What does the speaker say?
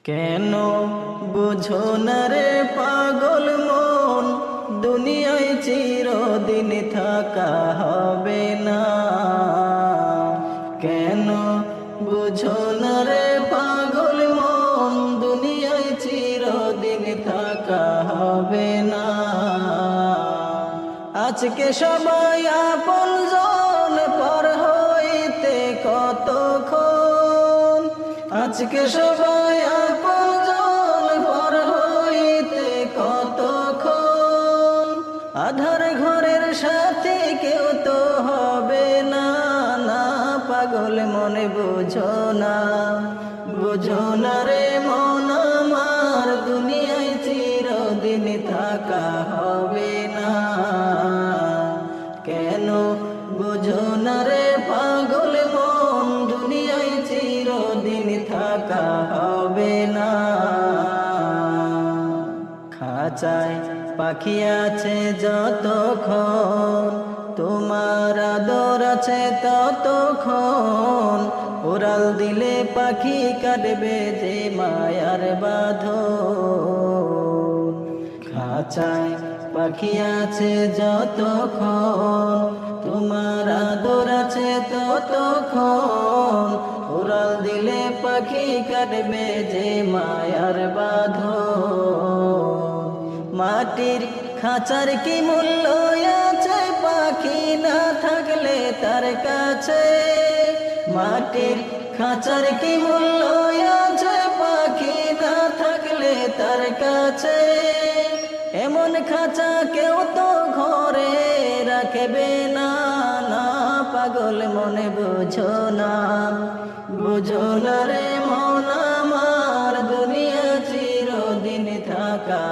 কেন বুঝো না রে পাগল মন, দুনিয়ায় চিরদিন থাকা হবে না। কেন বুঝো না রে পাগল মন, দুনিয়ায় চিরদিন থাকা হবে না। আজকে সবাই আপনজন, পর হইতে কতক্ষণ। আজকে সবাই আপনজন, পর হইতে কতক্ষণ। আধার ঘরের সাথে কেউ তো হবে না। না পাগল মনে বুঝো না, বুঝো না রে মন আমার, দুনিয়ায় চিরদিন থাকা হবে না। কেন বুঝো না রে পাগল মন, দুনিয়ায় চিরদিন থাকা হবে না। খাঁচায় পাখি আছে যতক্ষণ, তোমার আদর আছে ততক্ষণ। উড়াল দিলে পাখি কাটবে যে মায়ার বাঁধন। খাঁচায় পাখি আছে যতক্ষণ, তোমার আদর আছে ততক্ষণ। উড়াল দিলে পাখি কাটবে যে মায়ার বাঁধন। মাটির খাঁচার কি মূল্য আছে পাখি না থাকলে তার কাছে। মাটির খাঁচার কি মূল্য আছে পাখি না থাকলে তার কাছে। এমন খাঁচা কেউ তো ঘরে রাখবে না। না পাগল মনে বুঝো না, বুঝো না রে মন আমার, দুনিয়া চিরদিন থাকা